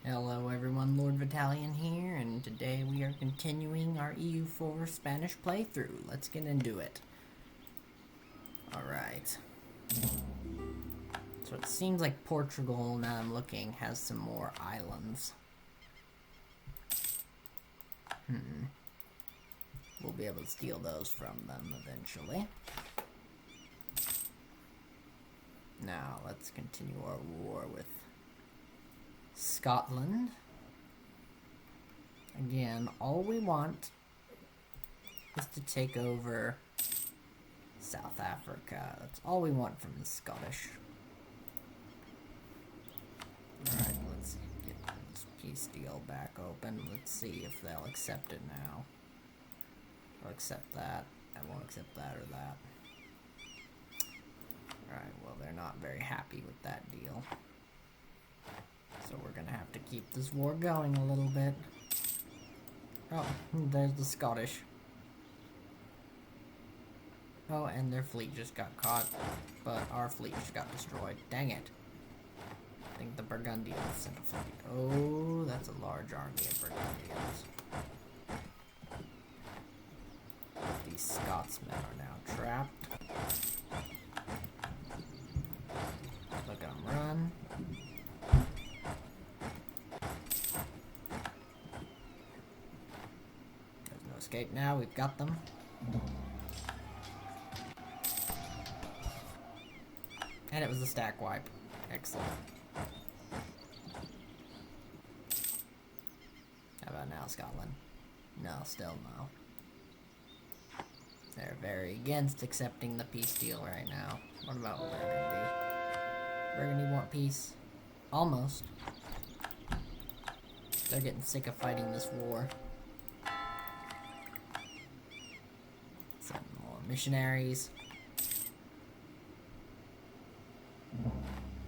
Hello everyone, Lord Vitalian here, and today we are continuing our EU4 Spanish playthrough. Let's get into it. Alright. So it seems like Portugal, now I'm looking, has some more islands. We'll be able to steal those from them eventually. Now, let's continue our war with Scotland. Again, all we want is to take over South Africa. That's all we want from the Scottish. Alright, let's get this peace deal back open. Let's see if they'll accept it now. I'll accept that. I won't accept that or that. Alright, well, they're not very happy with that deal. So we're gonna have to keep this war going a little bit. Oh, there's the Scottish. Oh, and their fleet just got caught, but our fleet just got destroyed. Dang it. I think the Burgundians sent a fleet. Oh, that's a large army of Burgundians. These Scotsmen are now trapped. Look at them run. There's no escape now, we've got them. And it was a stack wipe. Excellent. How about now, Scotland? No, still no. They're very against accepting the peace deal right now. What about Burgundy? Burgundy want peace? Almost. They're getting sick of fighting this war. Send more missionaries.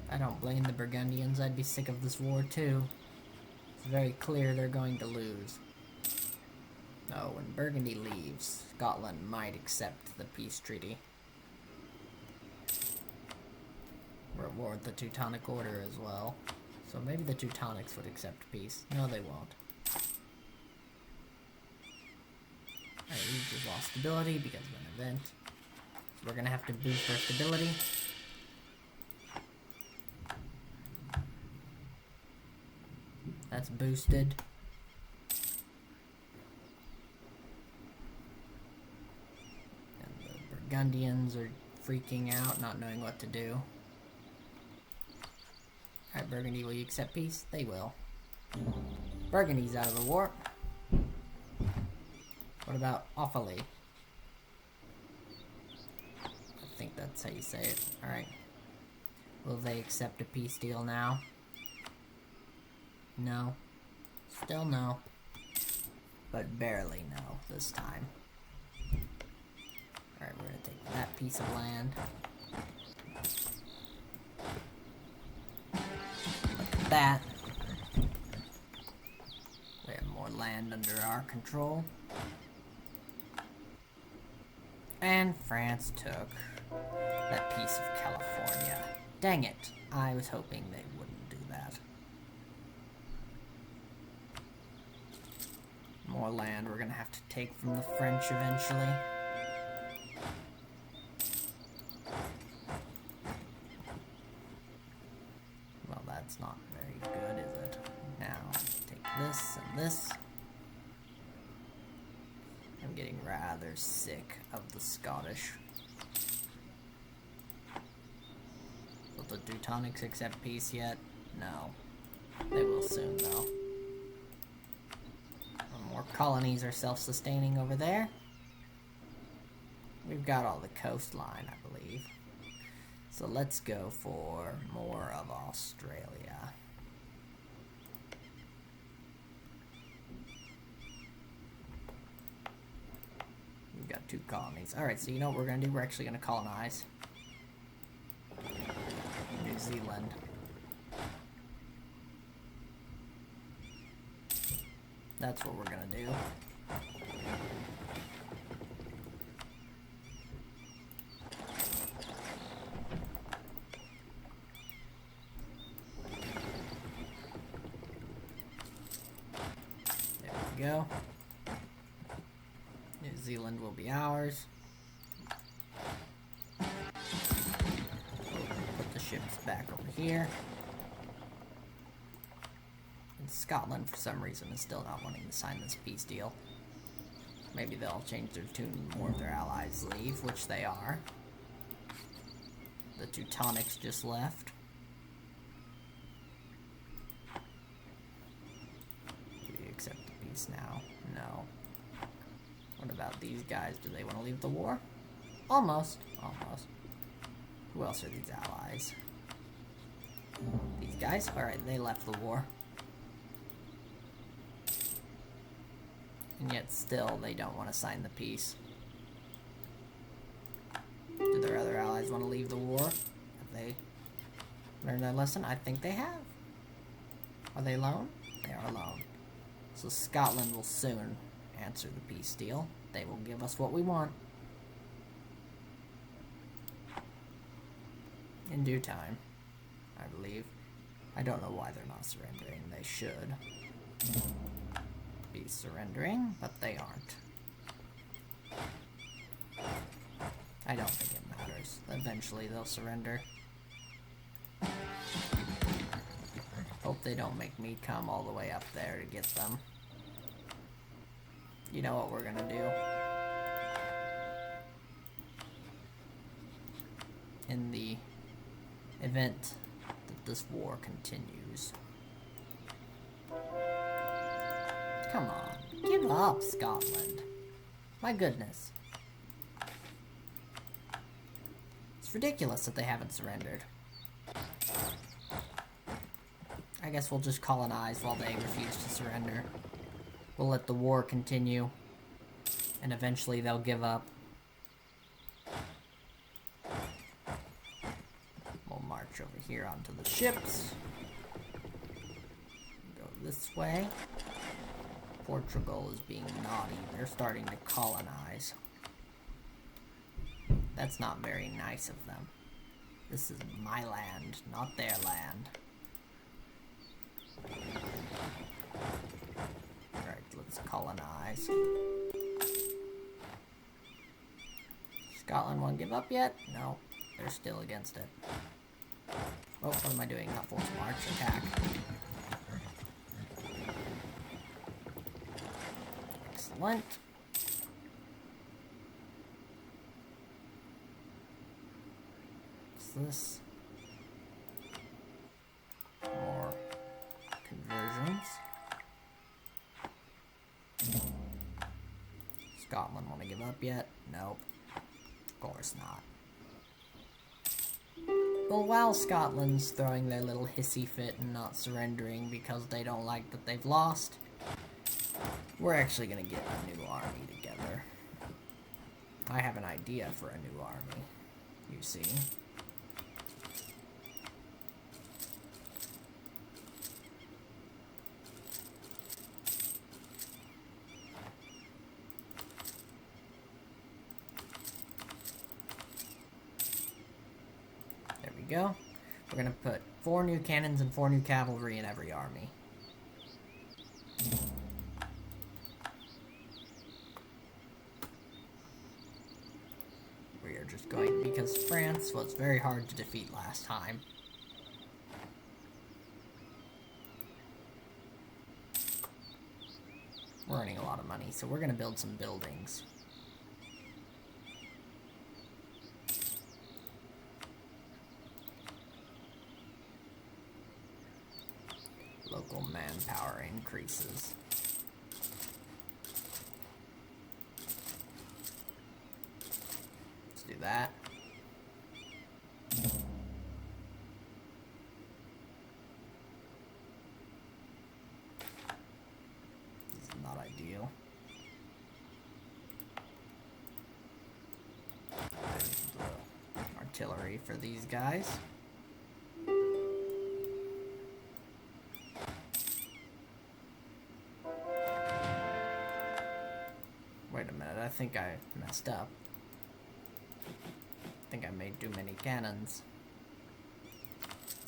I don't blame the Burgundians. I'd be sick of this war too. It's very clear they're going to lose. Oh, when Burgundy leaves, Scotland might accept the peace treaty. We're at war with the Teutonic Order as well. So maybe the Teutonics would accept peace. No, they won't. Alright, we just lost stability because of an event. So we're gonna have to boost our stability. That's boosted. And the Burgundians are freaking out, not knowing what to do. Alright, Burgundy, will you accept peace? They will. Burgundy's out of the war. What about Offaly? I think that's how you say it. Alright. Will they accept a peace deal now? No. Still no. But barely no this time. Alright, we're gonna take that piece of land. Look at that. We have more land under our control. And France took that piece of California. Dang it. I was hoping they wouldn't do that. More land we're gonna have to take from the French eventually. Well, that's not very good, is it? Now, take this and this. I'm getting rather sick of the Scottish. Will the Teutonics accept peace yet? No. They will soon, though. More colonies are self-sustaining over there. We've got all the coastline, I believe. So let's go for more of Australia. We've got 2 colonies. Alright, so you know what we're going to do? We're actually going to colonize New Zealand. That's what we're gonna do. we go. New Zealand will be ours. Put the ships back over here. And Scotland, for some reason, is still not wanting to sign this peace deal. Maybe they'll change their tune when more of their allies leave, which they are. The Teutonics just left. Do we accept the peace now? No. What about these guys? Do they want to leave the war? Almost. Almost. Who else are these allies? These guys? Alright, they left the war. And yet still, they don't want to sign the peace. Do their other allies want to leave the war? Have they learned their lesson? I think they have. Are they alone? They are alone. So Scotland will soon answer the peace deal. They will give us what we want. In due time, I believe. I don't know why they're not surrendering. They should be surrendering, but they aren't. I don't think it matters. Eventually they'll surrender. Hope they don't make me come all the way up there to get them. You know what we're gonna do? In the event that this war continues. Come on, give up, Scotland. My goodness. It's ridiculous that they haven't surrendered. I guess we'll just colonize while they refuse to surrender. We'll let the war continue, and eventually they'll give up. We'll march over here onto the ships. Go this way. Portugal is being naughty. They're starting to colonize. That's not very nice of them. This is my land, not their land. Alright, let's colonize. Scotland won't give up yet? No, they're still against it. Oh, what am I doing? Not force march, attack. Excellent. What's this? More conversions. Scotland want to give up yet? Nope. Of course not. Well, while Scotland's throwing their little hissy fit and not surrendering because they don't like that they've lost, we're actually going to get a new army together. I have an idea for a new army, you see. There we go. We're going to put 4 new cannons and 4 new cavalry in every army. Just going because France was very hard to defeat last time. We're earning a lot of money, so we're going to build some buildings. Local manpower increases. Do that. This is not ideal. The artillery for these guys. Wait a minute, I think I messed up. I think I made too many cannons.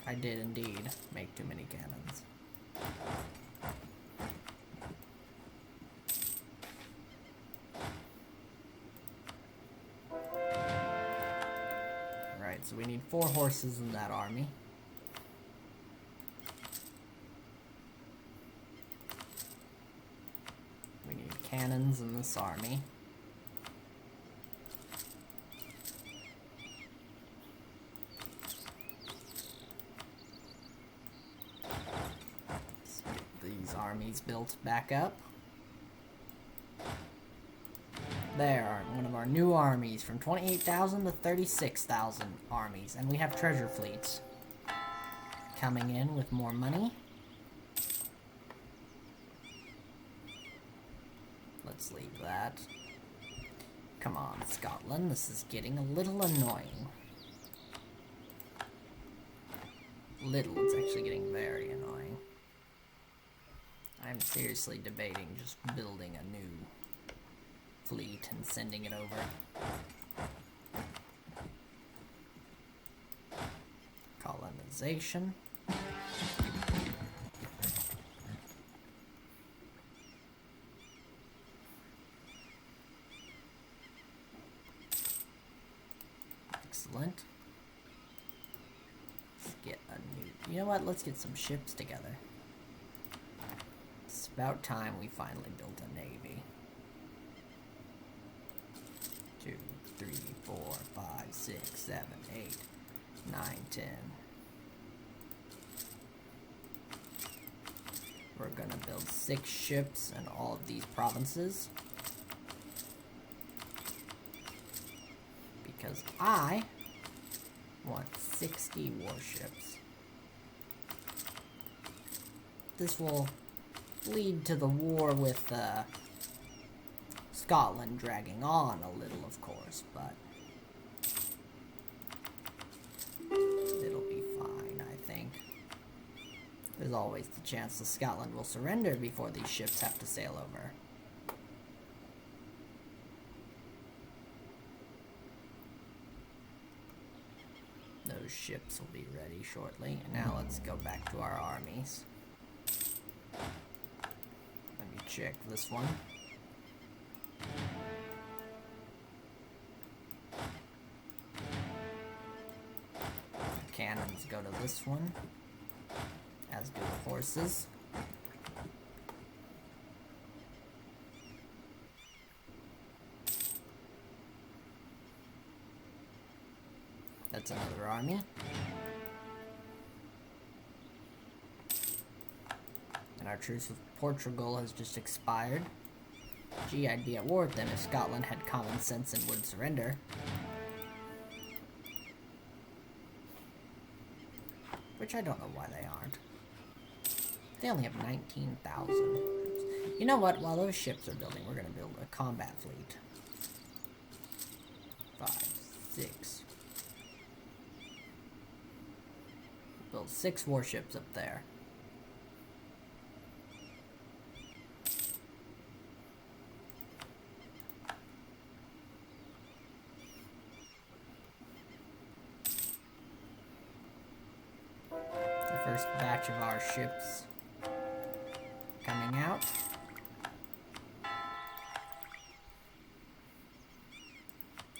I did indeed make too many cannons. So we need 4 horses in that army. We need cannons in this army. Let's get these armies built back up. There, one of our new armies, from 28,000 to 36,000 armies. And we have treasure fleets coming in with more money. Let's leave that. Come on, Scotland, this is getting a little annoying. It's actually getting very annoying. I'm seriously debating just building a new fleet and sending it over. Colonization. Excellent. Let's get a new... You know what? Let's get some ships together. It's about time we finally built a navy. 2, 3, 4, 5, 6, 7, 8, 9, 10. We're gonna build 6 ships in all of these provinces. Because I want 60 warships. This will lead to the war with Scotland dragging on a little, of course, but it'll be fine, I think. There's always the chance that Scotland will surrender before these ships have to sail over. Those ships will be ready shortly. And now let's go back to our armies. Let me check this one. The cannons go to this one, as do the horses. That's another army. And our truce with Portugal has just expired. Gee, I'd be at war with them if Scotland had common sense and would surrender. Which I don't know why they aren't. They only have 19,000. You know what? While those ships are building, we're going to build a combat fleet. 5, 6. Build 6 warships up there. The first batch of our ships coming out.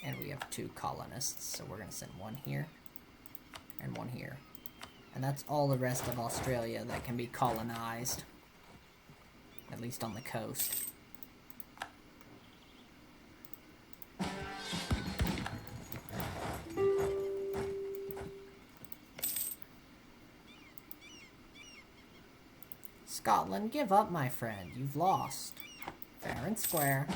And we have 2 colonists, so we're going to send one here and one here. And that's all the rest of Australia that can be colonized. At least on the coast. Scotland, give up, my friend. You've lost. Fair and square.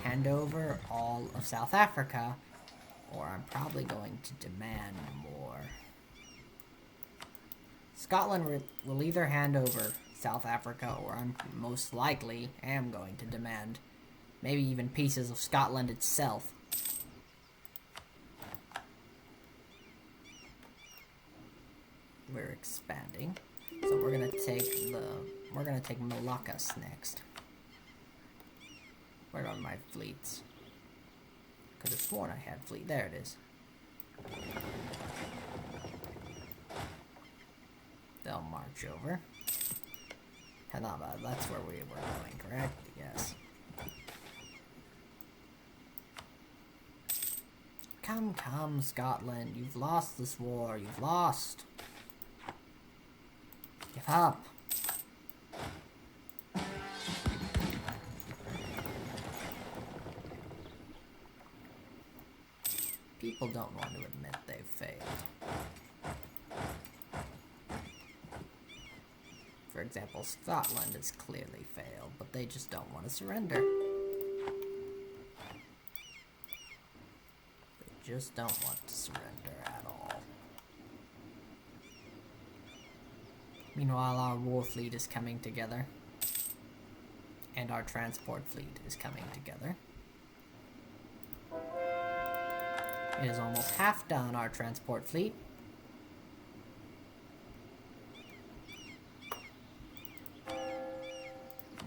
Hand over all of South Africa, or I'm probably going to demand more. Scotland will either hand over South Africa, or I'm most likely am going to demand maybe even pieces of Scotland itself. We're expanding, so we're gonna take Malacca's next. Where are my fleets? Could have sworn I had fleet. There it is. They'll march over. Hanaba, that's where we were going, correct? Yes. Come, Scotland. You've lost this war. You've lost. Give up. People don't want to admit they've failed. For example, Scotland has clearly failed, but they just don't want to surrender. They just don't want to surrender at all. Meanwhile, our war fleet is coming together. And our transport fleet is coming together. It is almost half done, our transport fleet.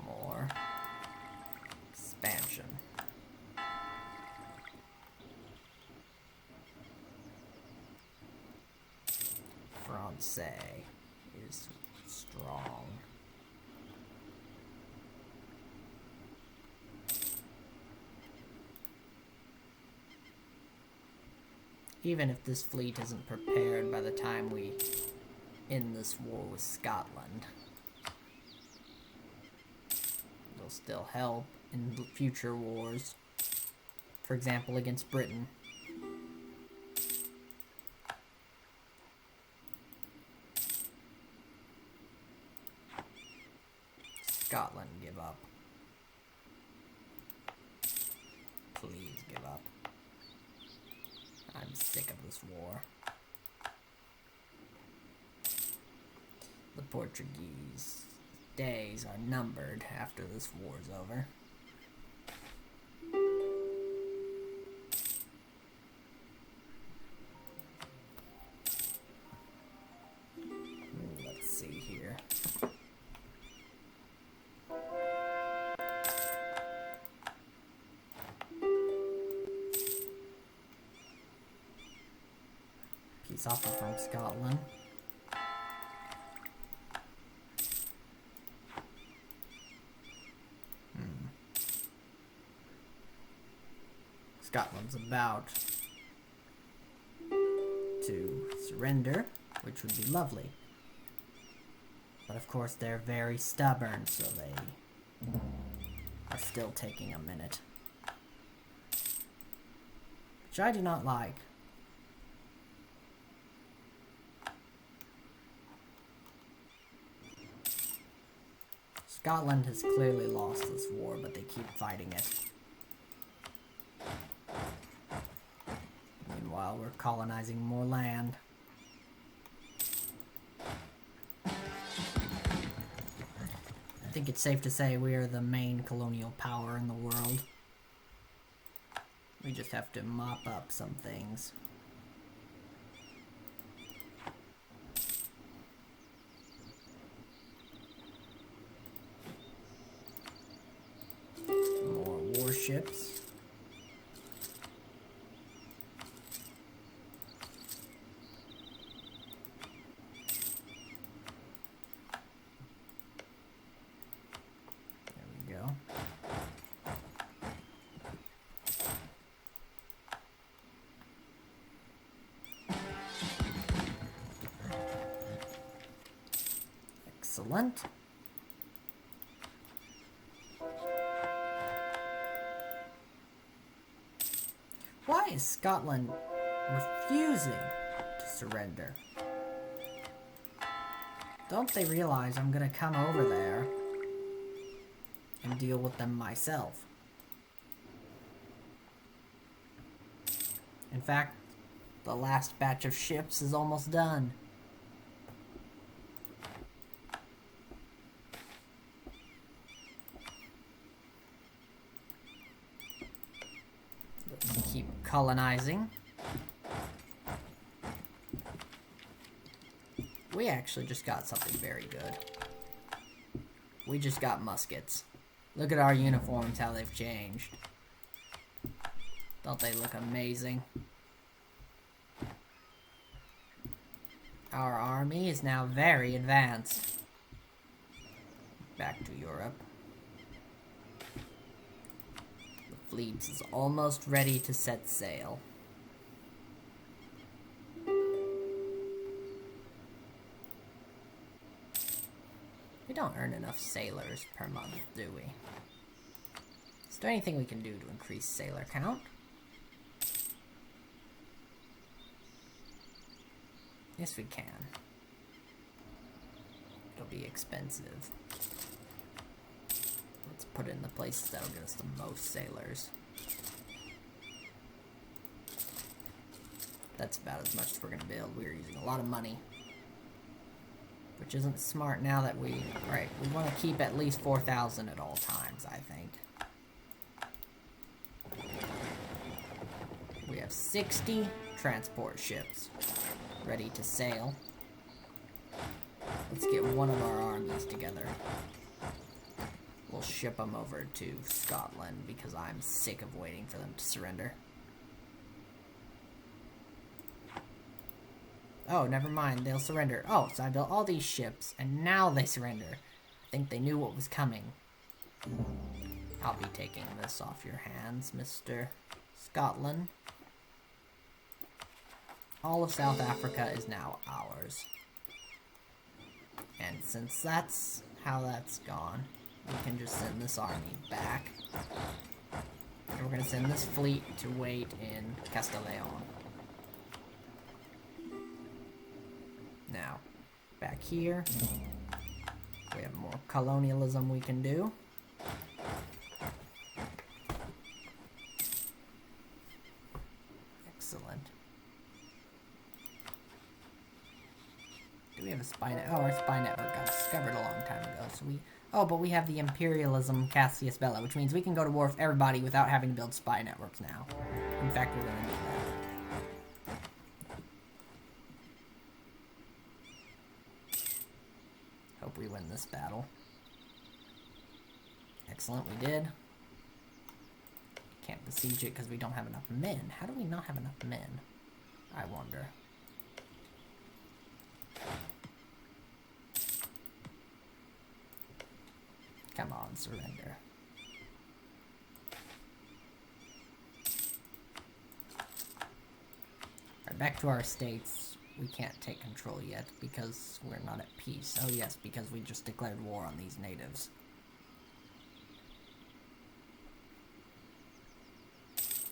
More expansion. Francais is strong. Even if this fleet isn't prepared by the time we end this war with Scotland, it'll still help in future wars. For example, against Britain. Scotland, give up. Please give up. I'm sick of this war. The Portuguese days are numbered after this war's over. Let's see here. Peace offer from Scotland. Scotland's about to surrender, which would be lovely. But of course they're very stubborn, so they are still taking a minute. Which I do not like. Scotland has clearly lost this war, but they keep fighting it. Meanwhile, we're colonizing more land. I think it's safe to say we are the main colonial power in the world. We just have to mop up some things. More warships. Excellent. Why is Scotland refusing to surrender? Don't they realize I'm gonna come over there and deal with them myself? In fact, the last batch of ships is almost done. Let's keep colonizing. We actually just got something very good. We just got muskets. Look at our uniforms, how they've changed. Don't they look amazing? Our army is now very advanced. Back to Europe. The fleet is almost ready to set sail. We don't earn enough sailors per month, do we? Is there anything we can do to increase sailor count? Yes, we can. It'll be expensive. Let's put it in the places that'll get us the most sailors. That's about as much as we're gonna build. We're using a lot of money. Which isn't smart now that we... Right, we want to keep at least 4,000 at all times, I think. We have 60 transport ships ready to sail. Let's get one of our armies together. We'll ship them over to Scotland because I'm sick of waiting for them to surrender. Oh, never mind, they'll surrender. Oh, so I built all these ships, and now they surrender. I think they knew what was coming. I'll be taking this off your hands, Mr. Scotland. All of South Africa is now ours. And since that's how that's gone, we can just send this army back. And we're going to send this fleet to wait in Castelleon. Now, back here, we have more colonialism we can do. Excellent. Do we have a spy net? Oh, our spy network got discovered a long time ago, so we... Oh, but we have the imperialism Cassius Belli, which means we can go to war with everybody without having to build spy networks now. In fact, we're going to do that. Hope we win this battle. Excellent, we did. Can't besiege it because we don't have enough men. How do we not have enough men? I wonder. Come on, surrender. Alright, back to our estates. We can't take control yet because we're not at peace. Oh yes, because we just declared war on these natives.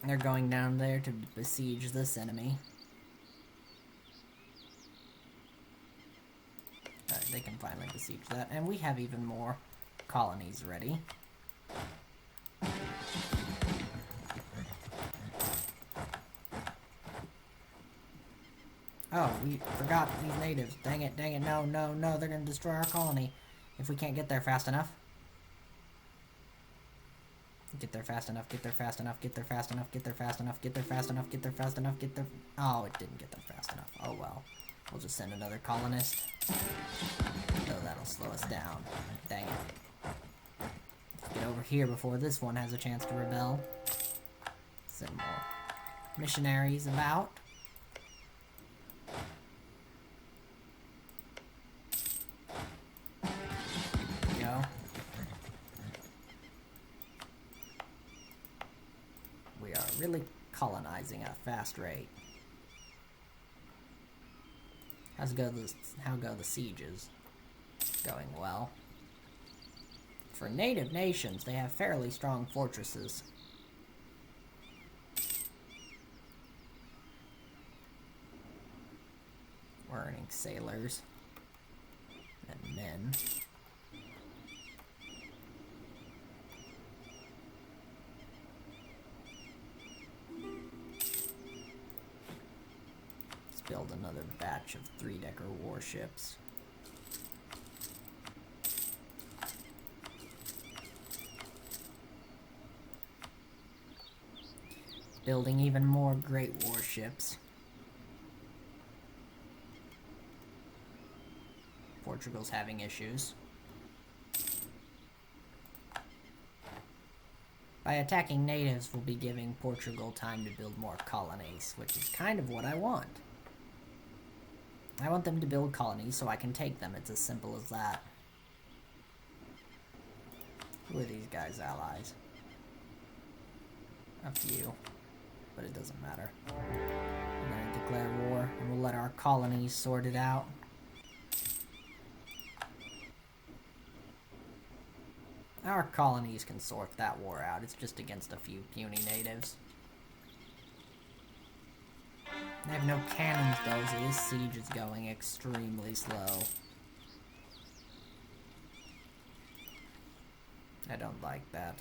They're going down there to besiege this enemy. Alright, they can finally besiege that. And we have even more colonies ready. Oh, we forgot these natives. Dang it, no, no, no, they're gonna destroy our colony if we can't get there fast enough. Get there fast enough, get there fast enough, get there fast enough, get there fast enough, get there fast enough, get there fast enough, get there... Oh, it didn't get there fast enough. Oh well. We'll just send another colonist. Though that'll slow us down. Dang it. Let's get over here before this one has a chance to rebel. Send more missionaries about. Really colonizing at a fast rate. How go the sieges? Going well. For native nations, they have fairly strong fortresses. We're earning sailors and men. Build another batch of 3-decker warships. Building even more great warships. Portugal's having issues. By attacking natives, we'll be giving Portugal time to build more colonies, which is kind of what I want. I want them to build colonies so I can take them. It's as simple as that. Who are these guys' allies? A few. But it doesn't matter. We're going to declare war, and we'll let our colonies sort it out. Our colonies can sort that war out. It's just against a few puny natives. They have no cannons though, so this siege is going extremely slow. I don't like that.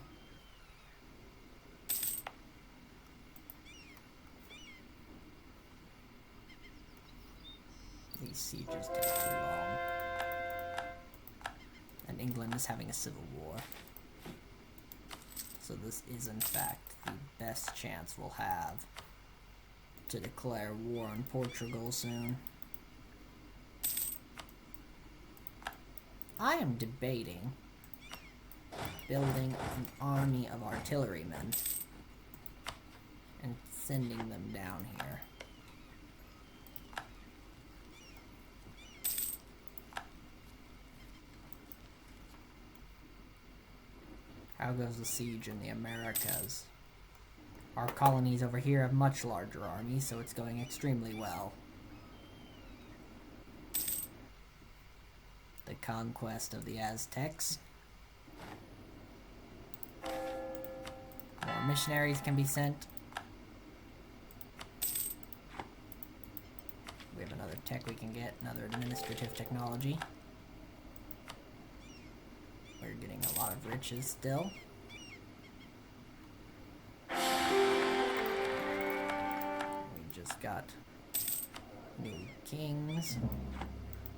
These sieges take too long. And England is having a civil war. So this is in fact the best chance we'll have to declare war on Portugal soon. I am debating building an army of artillerymen and sending them down here. How goes the siege in the Americas? Our colonies over here have much larger armies, so it's going extremely well. The conquest of the Aztecs. More missionaries can be sent. We have another tech we can get, another administrative technology. We're getting a lot of riches still. We just got new kings.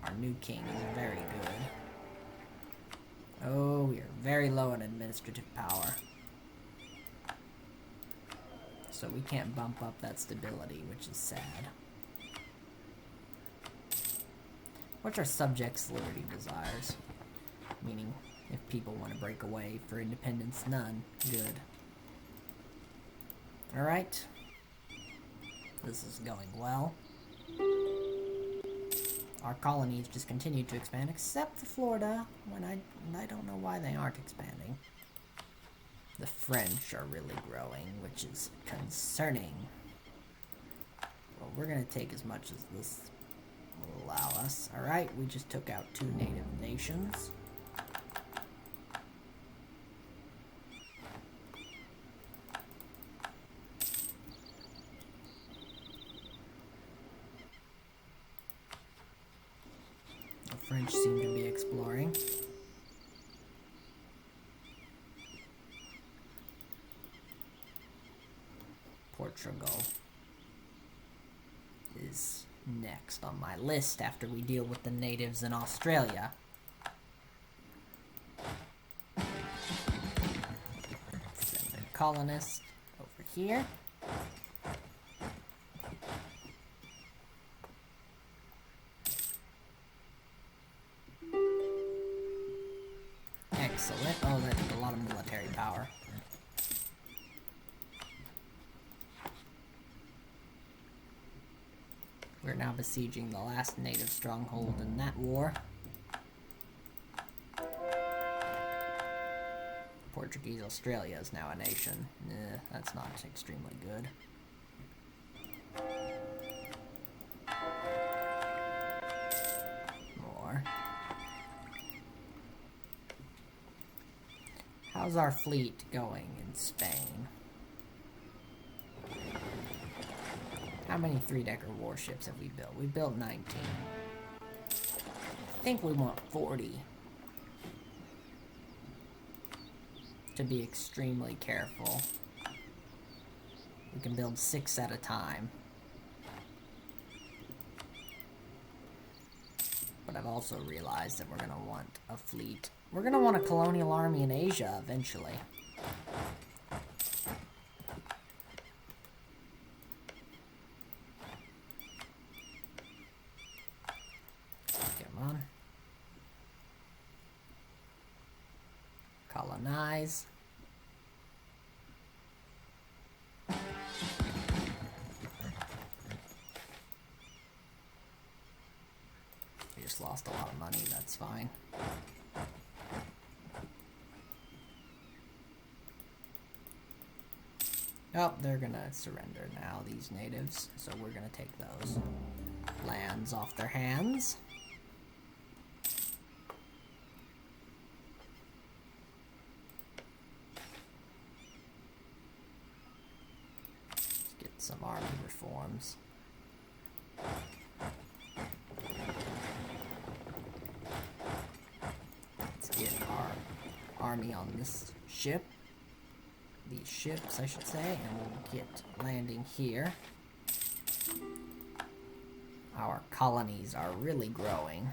Our new king is very good. Oh, we are very low in administrative power. So we can't bump up that stability, which is sad. What's our subjects' liberty desires? Meaning, if people want to break away for independence, none. Good. Alright. This is going well. Our colonies just continue to expand, except for Florida, when I don't know why they aren't expanding. The French are really growing, which is concerning. Well, we're going to take as much as this will allow us. Alright, we just took out 2 native nations. The French seem to be exploring. Portugal is next on my list after we deal with the natives in Australia. Send a colonist over here. Excellent. Oh, that took a lot of military power. We're now besieging the last native stronghold in that war. Portuguese Australia is now a nation. That's not extremely good. More. How's our fleet going in Spain? How many 3-decker warships have we built? We built 19. I think we want 40. To be extremely careful. We can build 6 at a time. But I've also realized that we're going to want a fleet. We're going to want a colonial army in Asia eventually. Colonize. We just lost a lot of money, that's fine. Oh, they're gonna surrender now, these natives, so we're gonna take those lands off their hands. some army reforms. Let's get our army on this ship. These ships, I should say, and we'll get landing here. Our colonies are really growing.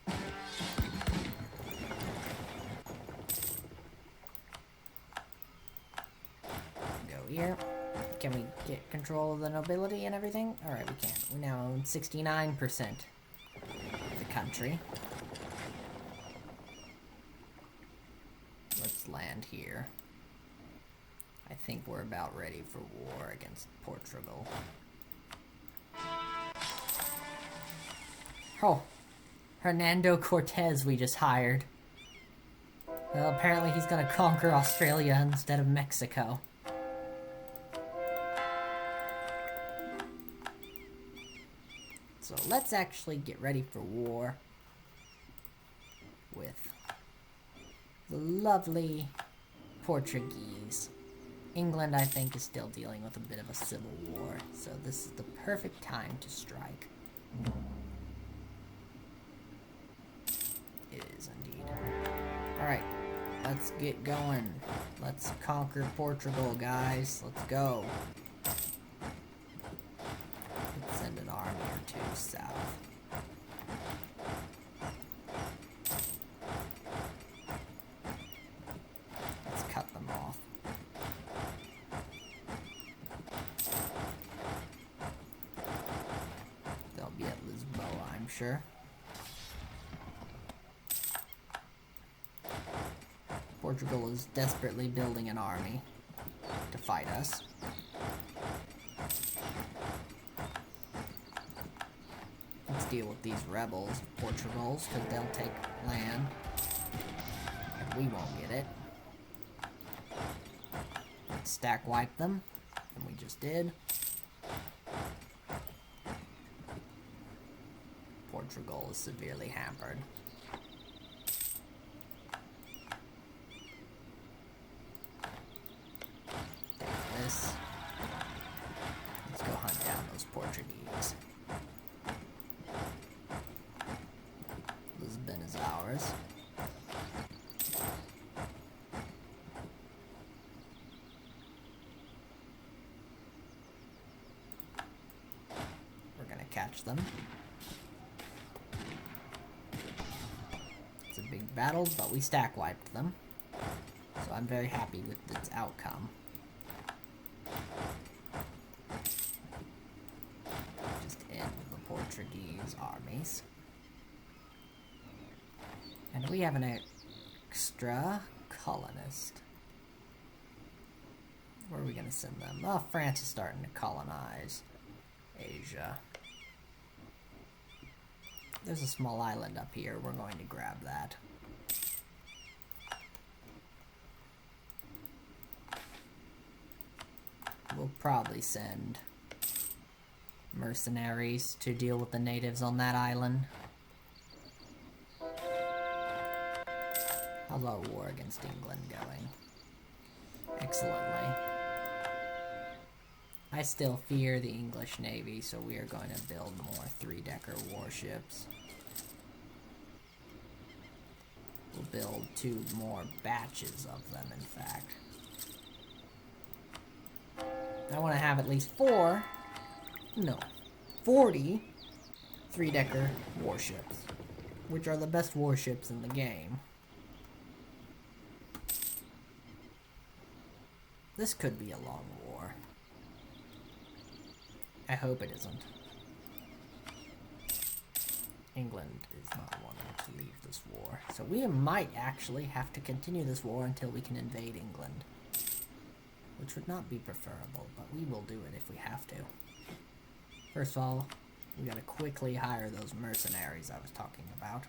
Go here. Can we get control of the nobility and everything? Alright, we can. We now own 69% of the country. Let's land here. I think we're about ready for war against Portugal. Oh, Hernando Cortez we just hired. Well, apparently he's gonna conquer Australia instead of Mexico. So let's actually get ready for war with the lovely Portuguese. England, I think, is still dealing with a bit of a civil war, so this is the perfect time to strike. It is indeed. Alright, let's get going. Let's conquer Portugal, guys. Let's go. Let's send an army or two south. Let's cut them off. They'll be at Lisboa, I'm sure. Portugal is desperately building an army to fight us. Let's deal with these rebels, Portugals, because they'll take land, and we won't get it. Let's stack wipe them, and we just did. Portugal is severely hampered. Let's go hunt down those Portuguese. Lisbon is ours. We're gonna catch them. It's a big battle, but we stack wiped them. So I'm very happy with its outcome. Portuguese armies. And we have an extra colonist. Where are we going to send them? Oh, France is starting to colonize Asia. There's a small island up here. We're going to grab that. We'll probably send mercenaries to deal with the natives on that island. How's our war against England going? Excellently. I still fear the English Navy, so we are going to build more 3-decker warships. We'll build 2 more batches of them, in fact. I want to have at least 40 3-decker warships, which are the best warships in the game. This could be a long war. I hope it isn't. England is not wanting to leave this war, so we might actually have to continue this war until we can invade England. Which would not be preferable, but we will do it if we have to. First of all, we gotta quickly hire those mercenaries I was talking about.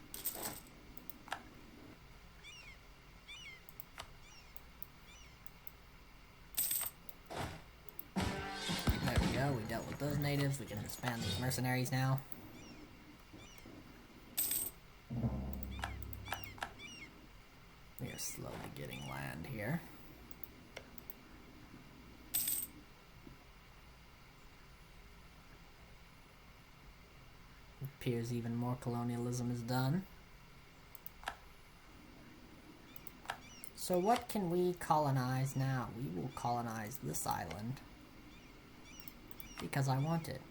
There we go, we dealt with those natives. We can disband these mercenaries now. We are slowly getting land here. appears even more colonialism is done. So what can we colonize now? We will colonize this island. Because I want it.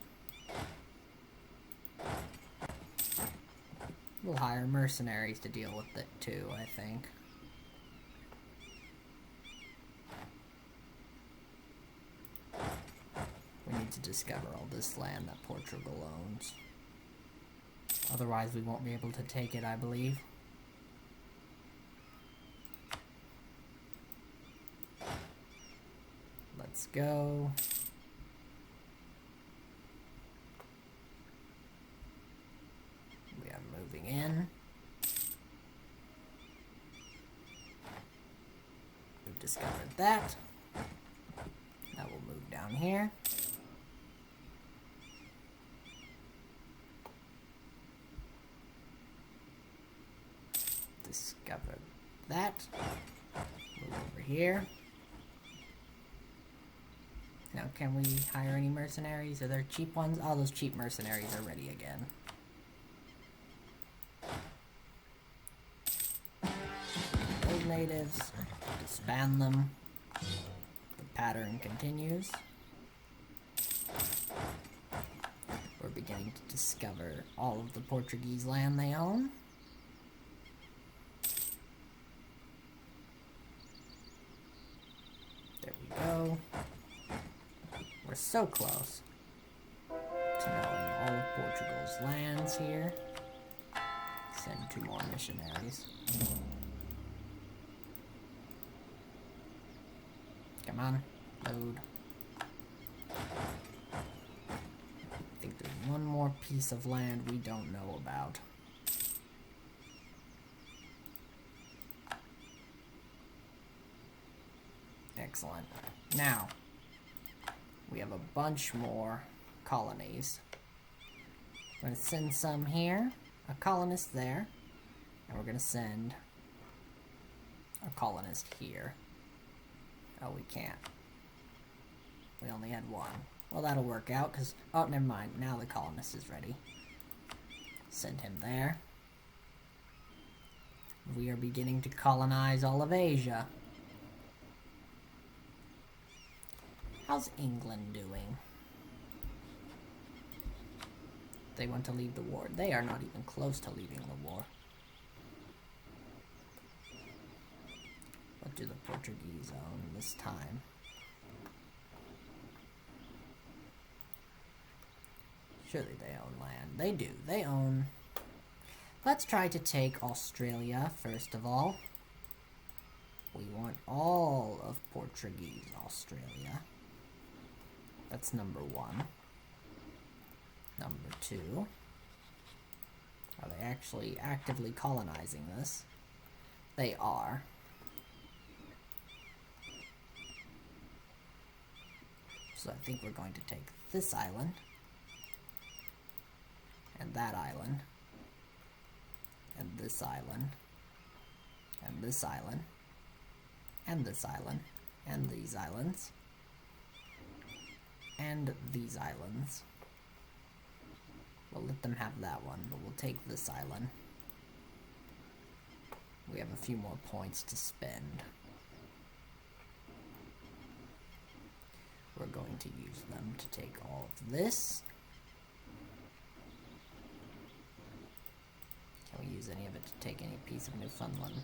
We'll hire mercenaries to deal with it too, I think. We need to discover all this land that Portugal owns. Otherwise we won't be able to take it, I believe. Let's go. We are moving in. We've discovered that. Now we'll move down here. Discover that. Move over here. Now, can we hire any mercenaries? Are there cheap ones? Oh, those cheap mercenaries are ready again. Those natives, disband them. The pattern continues. We're beginning to discover all of the Portuguese land they own. There we go. We're so close to knowing all of Portugal's lands here. Send 2 more missionaries. Come on, load. I think there's one more piece of land we don't know about. Excellent. Now, we have a bunch more colonies. We're going to send some here, a colonist there, and we're going to send a colonist here. Oh, we can't. We only had one. Well, that'll work out, because... Oh, never mind. Now the colonist is ready. Send him there. We are beginning to colonize all of Asia. How's England doing? They want to leave the war. They are not even close to leaving the war. What do the Portuguese own this time? Surely they own land. They do. They own... Let's try to take Australia, first of all. We want all of Portuguese Australia. That's number 1. Number 2. Are they actually actively colonizing this? They are. So I think we're going to take this island. And that island. And this island. And this island. And this island. And these islands. And these islands. We'll let them have that one, but we'll take this island. We have a few more points to spend. We're going to use them to take all of this. Can we use any of it to take any piece of Newfoundland?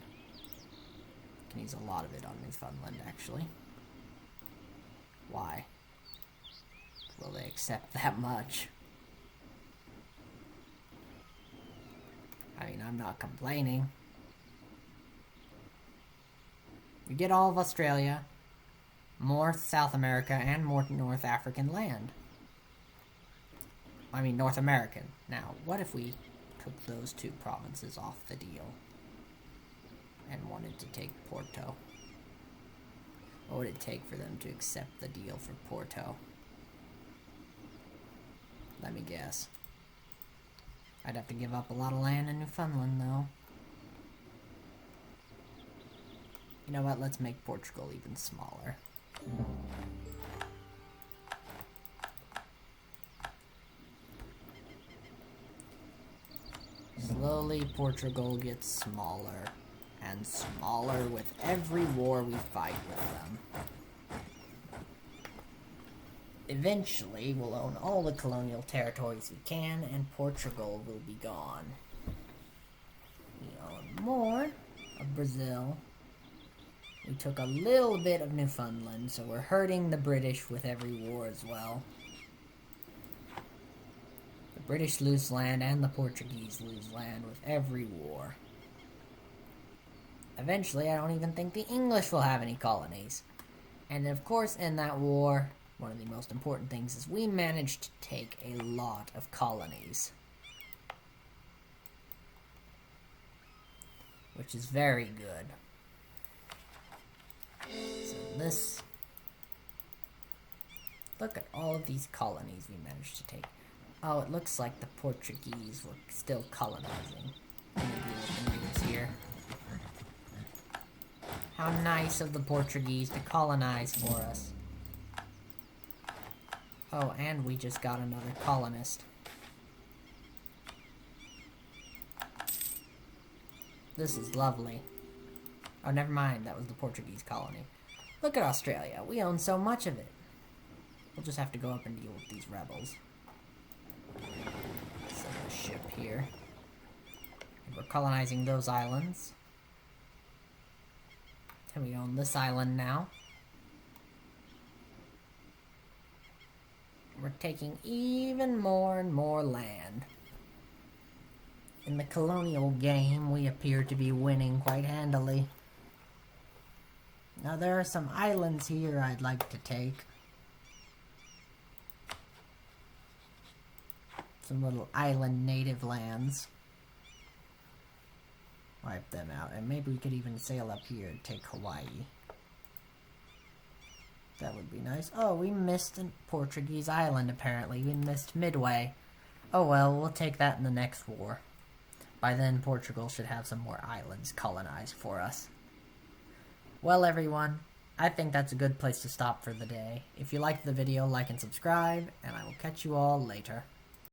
Can use a lot of it on Newfoundland, actually. Why? Will they accept that much? I mean, I'm not complaining. We get all of Australia, more South America, and more North African land. I mean, North American. Now, what if we took those 2 provinces off the deal and wanted to take Porto? What would it take for them to accept the deal for Porto? Let me guess. I'd have to give up a lot of land in Newfoundland, though. You know what? Let's make Portugal even smaller. Slowly, Portugal gets smaller and smaller with every war we fight with them. Eventually, we'll own all the colonial territories we can, and Portugal will be gone. We own more of Brazil. We took a little bit of Newfoundland, so we're hurting the British with every war as well. The British lose land and the Portuguese lose land with every war. Eventually, I don't even think the English will have any colonies. And of course, in that war, one of the most important things is we managed to take a lot of colonies. Which is very good. So this... Look at all of these colonies we managed to take. Oh, it looks like the Portuguese were still colonizing. I'm gonna deal with the natives here. How nice of the Portuguese to colonize for us. Oh, and we just got another colonist. This is lovely. Oh, never mind. That was the Portuguese colony. Look at Australia. We own so much of it. We'll just have to go up and deal with these rebels. Send a ship here. And we're colonizing those islands. And we own this island now. We're taking even more and more land. In the colonial game, we appear to be winning quite handily. Now, there are some islands here I'd like to take. Some little island native lands. Wipe them out. And maybe we could even sail up here and take Hawaii. That would be nice. Oh, we missed a Portuguese island, apparently. We missed Midway. Oh well, we'll take that in the next war. By then, Portugal should have some more islands colonized for us. Well, everyone, I think that's a good place to stop for the day. If you liked the video, like and subscribe, and I will catch you all later.